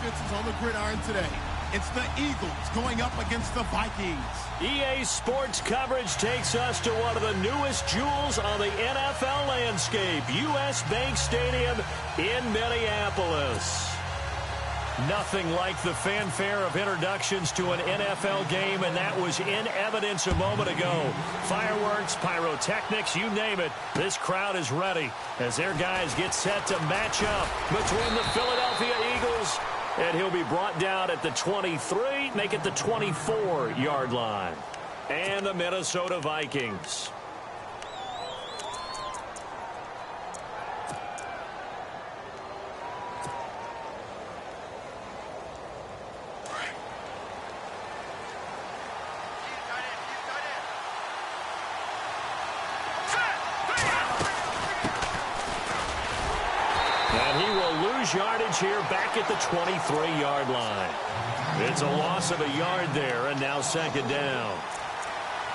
offenses on the gridiron today. It's the Eagles going up against the Vikings. EA Sports coverage takes us to one of the newest jewels on the NFL landscape, US Bank Stadium in Minneapolis. Nothing like the fanfare of introductions to an NFL game, and that was in evidence a moment ago. Fireworks, pyrotechnics, you name it. This crowd is ready as their guys get set to match up between the Philadelphia Eagles, and he'll be brought down at the 23, make it the 24-yard line. And the Minnesota Vikings. Yardage here back at the 23-yard line. It's a loss of a yard there, and now second down.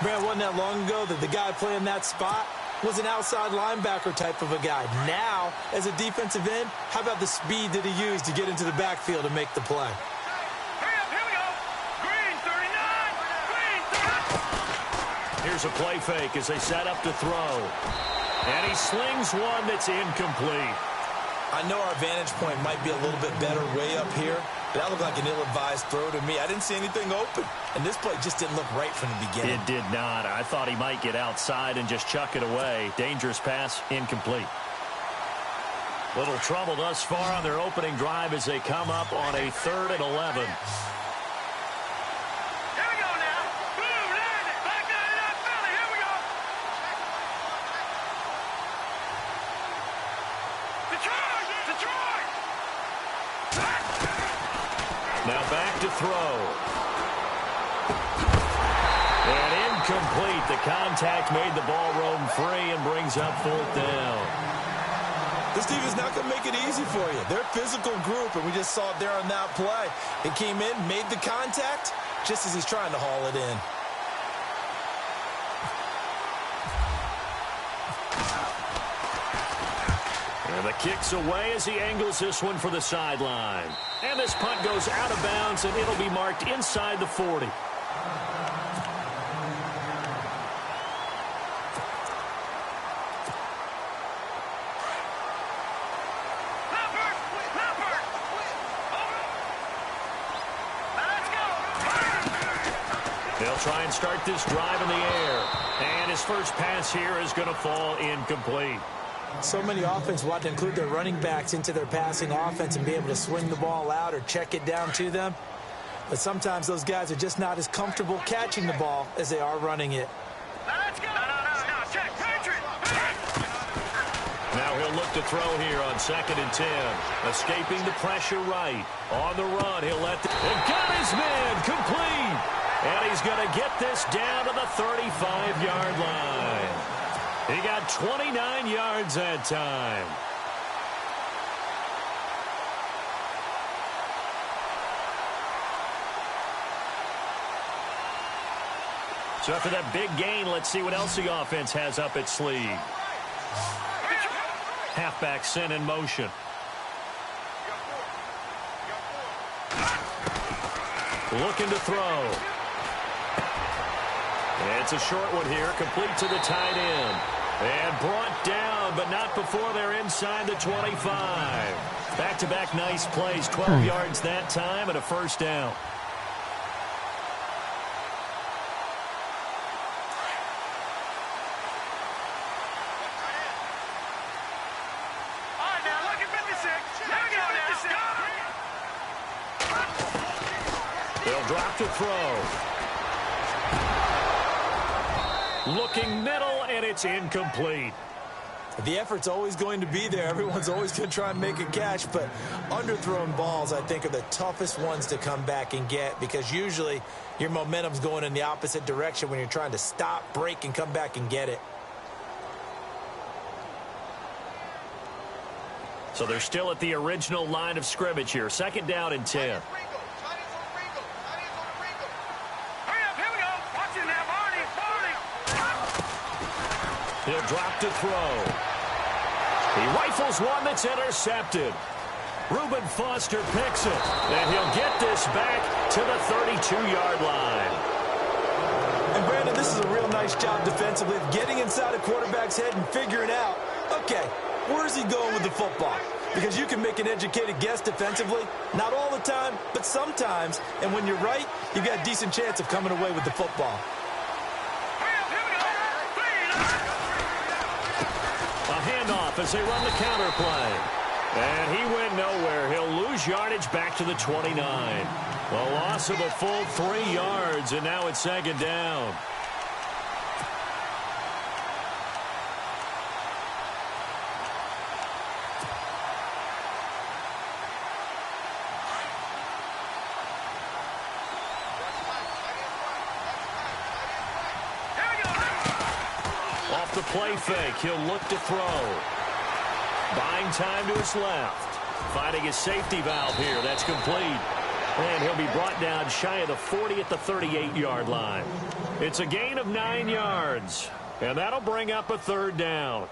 Brad, wasn't that long ago that the guy playing that spot was an outside linebacker type of a guy? Now, as a defensive end, how about the speed that he used to get into the backfield and make the play? Hurry up, here we go. Green 39. Green 39. Here's a play fake as they set up to throw. And he slings one that's incomplete. I know our vantage point might be a little bit better way up here, but that looked like an ill-advised throw to me. I didn't see anything open, and this play just didn't look right from the beginning. It did not. I thought he might get outside and just chuck it away. Dangerous pass, incomplete. Little trouble thus far on their opening drive as they come up on a 3rd and 11. Now back to throw. And incomplete. The contact made the ball roam free and brings up 4th down. This team is not going to make it easy for you. They're a physical group, and we just saw it there on that play. It came in, made the contact, just as he's trying to haul it in. And the kick's away as he angles this one for the sideline. And this punt goes out of bounds, and it'll be marked inside the 40. They'll try and start this drive in the air. And his first pass here is going to fall incomplete. So many offenses want to include their running backs into their passing offense and be able to swing the ball out or check it down to them. But sometimes those guys are just not as comfortable catching the ball as they are running it. Let's go. No, check. Patriot. Now he'll look to throw here on 2nd and 10. Escaping the pressure right. On the run, he'll let and got his man complete. And he's going to get this down to the 35-yard line. He got 29 yards that time. So after that big gain, let's see what else the offense has up its sleeve. Halfback sent in motion. Looking to throw. It's a short one here, complete to the tight end. And brought down, but not before they're inside the 25. Back-to-back nice plays, 12 yards that time and a first down. All right, now look at 56. They'll drop to throw. Looking middle, and it's incomplete. The effort's always going to be there. Everyone's always going to try and make a catch, but underthrown balls, I think, are the toughest ones to come back and get because usually your momentum's going in the opposite direction when you're trying to stop, break, and come back and get it. So they're still at the original line of scrimmage here. 2nd down and 10. He'll drop to throw. He rifles one that's intercepted. Reuben Foster picks it, and he'll get this back to the 32-yard line. And Brandon, this is a real nice job defensively of getting inside a quarterback's head and figuring out, okay, where's he going with the football? Because you can make an educated guess defensively, not all the time, but sometimes. And when you're right, you've got a decent chance of coming away with the football. A handoff as they run the counter play. And he went nowhere. He'll lose yardage back to the 29. A loss of a full 3 yards, and now it's second down. Off the play fake, he'll look to throw. Buying time to his left. Finding his safety valve here. That's complete. And he'll be brought down shy of the 40 at the 38-yard line. It's a gain of 9 yards. And that'll bring up a third down.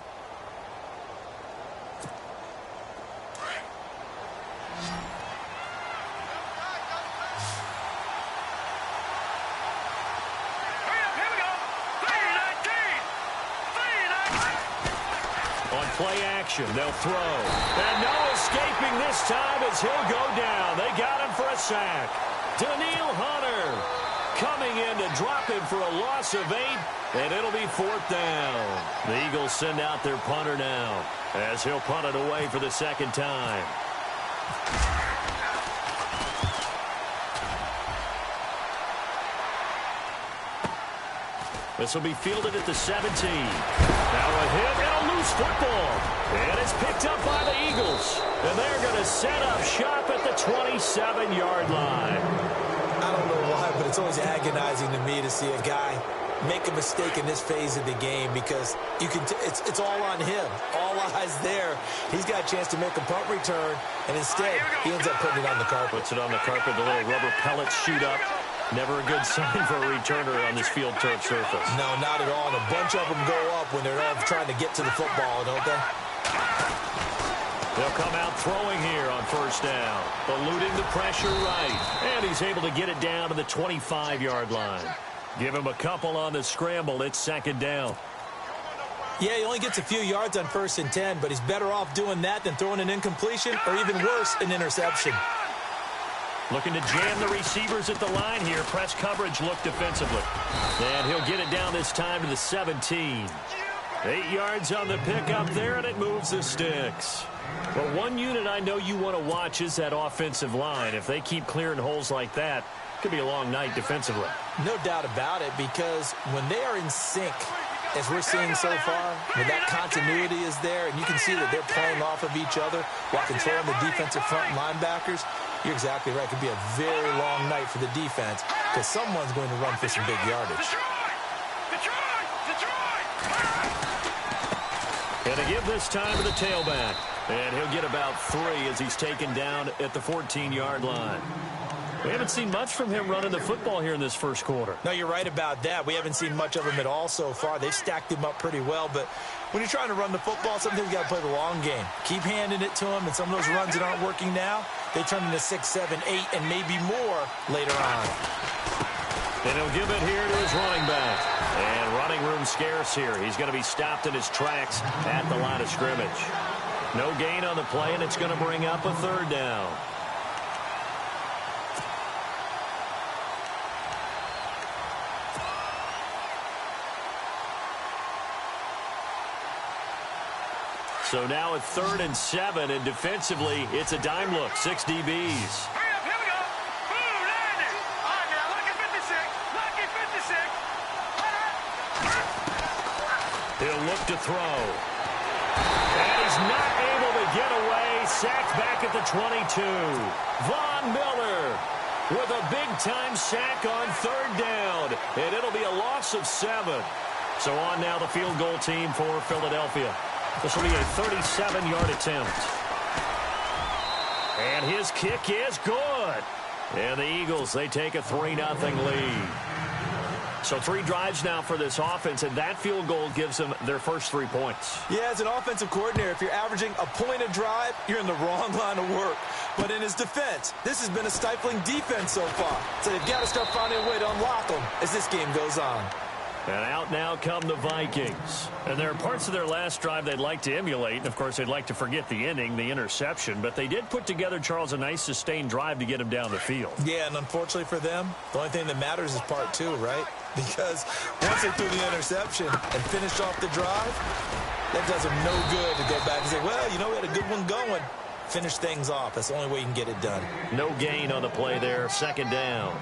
Play action, they'll throw. And no escaping this time as he'll go down. They got him for a sack. Daniil Hunter coming in to drop him for a loss of 8, and it'll be 4th down. The Eagles send out their punter now as he'll punt it away for the second time. This will be fielded at the 17. Now a hit and a loose football. And it's picked up by the Eagles. And they're going to set up shop at the 27-yard line. I don't know why, but it's always agonizing to me to see a guy make a mistake in this phase of the game because you can. It's all on him. All eyes there. He's got a chance to make a punt return, and instead he ends up putting it on the carpet. Puts it on the carpet. The little rubber pellets shoot up. Never a good sign for a returner on this field turf surface. No, not at all. And a bunch of them go up when they're all trying to get to the football, don't they? They'll come out throwing here on first down. Eluding the pressure right. And he's able to get it down to the 25-yard line. Give him a couple on the scramble. It's second down. Yeah, he only gets a few yards on 1st and 10, but he's better off doing that than throwing an incompletion or even worse, an interception. Looking to jam the receivers at the line here. Press coverage look defensively. And he'll get it down this time to the 17. 8 yards on the pickup there, and it moves the sticks. But one unit I know you want to watch is that offensive line. If they keep clearing holes like that, it could be a long night defensively. No doubt about it, because when they are in sync, as we're seeing so far, when that continuity is there, and you can see that they're playing off of each other while controlling the defensive front linebackers, you're exactly right. It could be a very long night for the defense because someone's going to run for some big yardage. And to give this time to the tailback. And he'll get about 3 as he's taken down at the 14-yard line. We haven't seen much from him running the football here in this first quarter. No, you're right about that. We haven't seen much of him at all so far. They've stacked him up pretty well, but when you're trying to run the football, sometimes you got to play the long game. Keep handing it to him, and some of those runs that aren't working now, they turn into 6, 7, 8, and maybe more later on. And he'll give it here to his running back. And running room scarce here. He's going to be stopped in his tracks at the line of scrimmage. No gain on the play, and it's going to bring up a third down. So now at 3rd and 7, and defensively, it's a dime look. 6 DBs. Here we go. Boom, landed. All right, now, lucky 56. Lucky 56. He'll look to throw. And he's not able to get away. Sacked back at the 22. Von Miller with a big-time sack on 3rd down. And it'll be a loss of 7. So on now the field goal team for Philadelphia. This will be a 37-yard attempt. And his kick is good. And the Eagles, they take a 3-0 lead. So 3 drives now for this offense, and that field goal gives them their first 3 points. Yeah, as an offensive coordinator, if you're averaging a point a drive, you're in the wrong line of work. But in his defense, this has been a stifling defense so far. So they've got to start finding a way to unlock them as this game goes on. And out now come the Vikings. And there are parts of their last drive they'd like to emulate. And, of course, they'd like to forget the inning, the interception. But they did put together, Charles, a nice sustained drive to get him down the field. Yeah, and unfortunately for them, the only thing that matters is part 2, right? Because once they threw the interception and finished off the drive, that does them no good to go back and say, well, you know, we had a good one going. Finish things off. That's the only way you can get it done. No gain on the play there. 2nd down.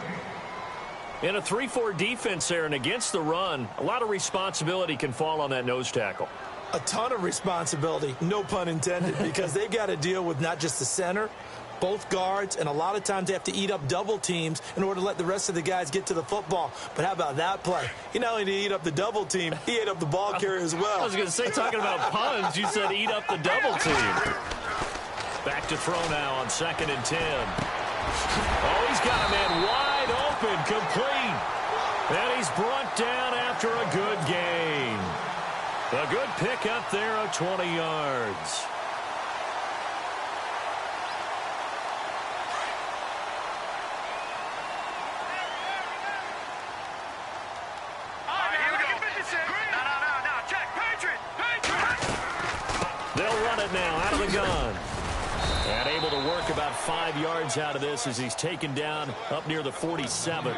In a 3-4 defense there and against the run, a lot of responsibility can fall on that nose tackle. A ton of responsibility, no pun intended, because they've got to deal with not just the center, both guards, and a lot of times they have to eat up double teams in order to let the rest of the guys get to the football. But how about that play? He not only did he eat up the double team, he ate up the ball carrier as well. I was going to say, talking about puns, you said eat up the double team. Back to throw now on 2nd and 10. Oh, he's got a man wide open, complete. And he's brought down after a good gain. A good pickup there of 20 yards. They'll run it now out of the gun. And able to work about 5 yards out of this as he's taken down up near the 47.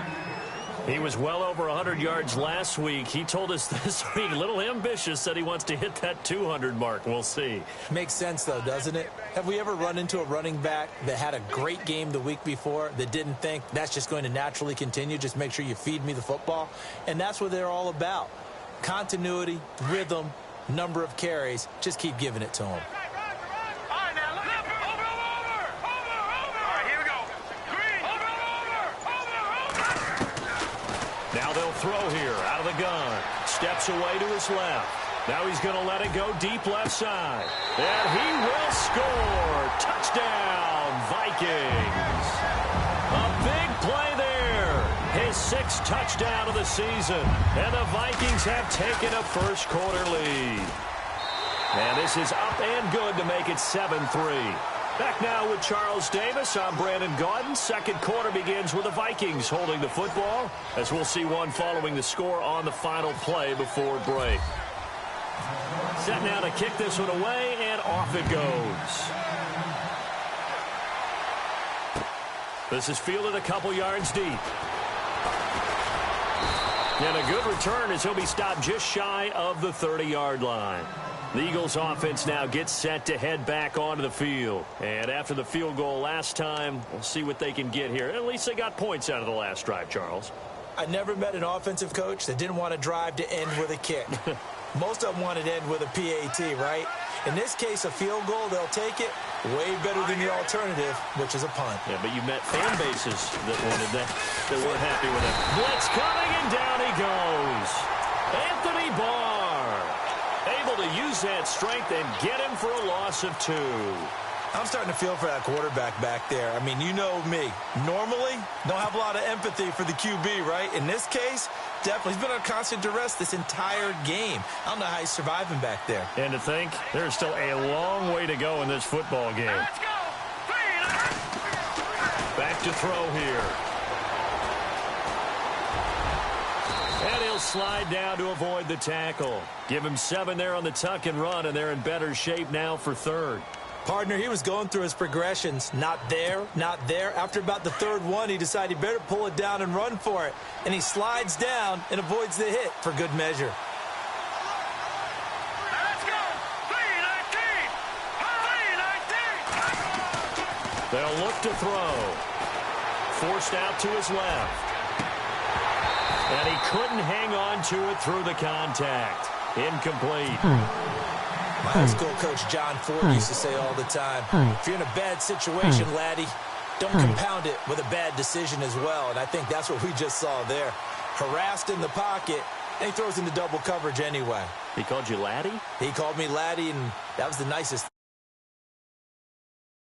He was well over 100 yards last week. He told us this week, a little ambitious, said he wants to hit that 200 mark. We'll see. Makes sense, though, doesn't it? Have we ever run into a running back that had a great game the week before that didn't think that's just going to naturally continue? Just make sure you feed me the football. And that's what they're all about. Continuity, rhythm, number of carries. Just keep giving it to them. Now they'll throw here out of the gun. Steps away to his left. Now he's going to let it go deep left side. And he will score. Touchdown, Vikings. A big play there. His 6th touchdown of the season. And the Vikings have taken a first-quarter lead. And this is up and good to make it 7-3. Back now with Charles Davis. I'm Brandon Gaudin. 2nd quarter begins with the Vikings holding the football, as we'll see one following the score on the final play before break. Set now to kick this one away, and off it goes. This is fielded a couple yards deep. And a good return as he'll be stopped just shy of the 30-yard line. The Eagles offense now gets set to head back onto the field. And after the field goal last time, we'll see what they can get here. At least they got points out of the last drive, Charles. I never met an offensive coach that didn't want to drive to end with a kick. Most of them wanted to end with a PAT, right? In this case, a field goal, they'll take it. Way better than the alternative, which is a punt. Yeah, but you met fan bases that wanted that, that weren't happy with it. Blitz coming, and down he goes. Anthony Barr able to use that strength and get him for a loss of 2. I'm starting to feel for that quarterback back there. I mean, you know me. Normally, don't have a lot of empathy for the QB, right? In this case, definitely. He's been under constant duress this entire game. I don't know how he's surviving back there. And to think, there's still a long way to go in this football game. Let's go. Back to throw here. And he'll slide down to avoid the tackle. Give him 7 there on the tuck and run, and they're in better shape now for 3rd. Partner, he was going through his progressions. Not there, not there. After about the 3rd one, he decided he better pull it down and run for it. And he slides down and avoids the hit for good measure. Let's go. 3-19. 3-19. They'll look to throw. Forced out to his left. And he couldn't hang on to it through the contact. Incomplete. My high school coach, John Ford, used to say all the time, if you're in a bad situation, laddie, don't compound it with a bad decision as well. And I think that's what we just saw there. Harassed in the pocket, and he throws into double coverage anyway. He called you laddie? He called me laddie, and that was the nicest